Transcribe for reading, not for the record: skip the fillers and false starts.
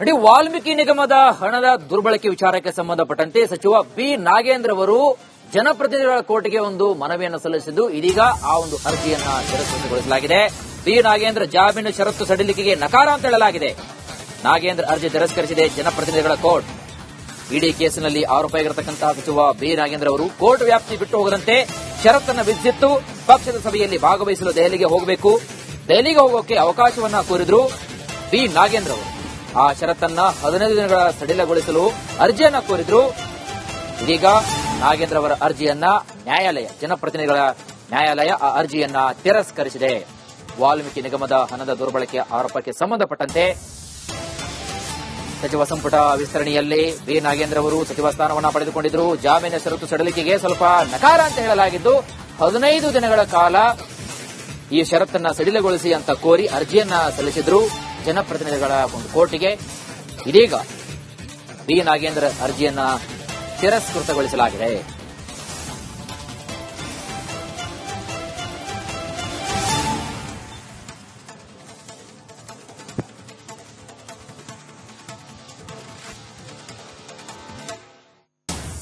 ನೋಡಿ, ವಾಲ್ಮೀಕಿ ನಿಗಮದ ಹಣದ ದುರ್ಬಳಕೆ ವಿಚಾರಕ್ಕೆ ಸಂಬಂಧಪಟ್ಟಂತೆ ಸಚಿವ ಬಿ ನಾಗೇಂದ್ರ ಅವರು ಜನಪ್ರತಿನಿಧಿಗಳ ಕೋರ್ಟ್ಗೆ ಒಂದು ಮನವಿಯನ್ನು ಸಲ್ಲಿಸಿದ್ದು, ಇದೀಗ ಆ ಒಂದು ಅರ್ಜಿಯನ್ನ ತಿರಸ್ಕೃತಗೊಳಿಸಲಾಗಿದೆ. ಬಿ ನಾಗೇಂದ್ರ ಜಾಮೀನು ಷರತ್ತು ಸಡಿಲಿಕೆಗೆ ನಕಾರ ಅಂತ ಹೇಳಲಾಗಿದೆ. ನಾಗೇಂದ್ರ ಅರ್ಜಿ ತಿರಸ್ಕರಿಸಿದೆ ಜನಪ್ರತಿನಿಧಿಗಳ ಕೋರ್ಟ್. ಇಡಿ ಕೇಸಿನಲ್ಲಿ ಆರೋಪಿಯಾಗಿರತಕ್ಕಂತಹ ಸಚಿವ ಬಿ ನಾಗೇಂದ್ರ ಅವರು ಕೋರ್ಟ್ ವ್ಯಾಪ್ತಿ ಬಿಟ್ಟು ಹೋಗದಂತೆ ಷರತ್ತನ್ನು ವಿಧಿಸಿತ್ತು. ಪಕ್ಷದ ಸಭೆಯಲ್ಲಿ ಭಾಗವಹಿಸಲು ದೆಹಲಿಗೆ ಹೋಗಬೇಕು, ದೆಹಲಿಗೆ ಹೋಗೋಕೆ ಅವಕಾಶವನ್ನ ಕೋರಿದ್ರು ಬಿ ನಾಗೇಂದ್ರ ಅವರು. ಆ ಷರತ್ತನ್ನ 15 ದಿನಗಳ ಸಡಿಲಗೊಳಿಸಲು ಅರ್ಜಿಯನ್ನ ಕೋರಿದ್ರು. ಇದೀಗ ನಾಗೇಂದ್ರ ಅವರ ಅರ್ಜಿಯನ್ನ ಜನಪ್ರತಿನಿಧಿಗಳ ನ್ಯಾಯಾಲಯ ಆ ಅರ್ಜಿಯನ್ನ ತಿರಸ್ಕರಿಸಿದೆ. ವಾಲ್ಮೀಕಿ ನಿಗಮದ ಹಣದ ದುರ್ಬಳಕೆ ಆರೋಪಕ್ಕೆ ಸಂಬಂಧಪಟ್ಟಂತೆ ಸಚಿವ ಸಂಪುಟ ವಿಸ್ತರಣೆಯಲ್ಲಿ ಬಿ ನಾಗೇಂದ್ರ ಅವರು ಸಚಿವ ಸ್ಥಾನವನ್ನ ಪಡೆದುಕೊಂಡಿದ್ರು. ಜಾಮೀನು ಷರತ್ತು ಸಡಿಲಿಕೆಗೆ ಸ್ವಲ್ಪ ನಕಾರ ಅಂತ ಹೇಳಲಾಗಿದ್ದು, 15 ದಿನಗಳ ಕಾಲ ಈ ಷರತ್ತನ್ನ ಸಡಿಲಗೊಳಿಸಿ ಅಂತ ಕೋರಿ ಅರ್ಜಿಯನ್ನ ಸಲ್ಲಿಸಿದ್ರು ಜನಪ್ರತಿನಿಧಿಗಳ ಒಂದು ಕೋರ್ಟಿಗೆ. ಇದೀಗ ಬಿ ನಾಗೇಂದ್ರ ಅರ್ಜಿಯನ್ನ ತಿರಸ್ಕೃತಗೊಳಿಸಲಾಗಿದೆ.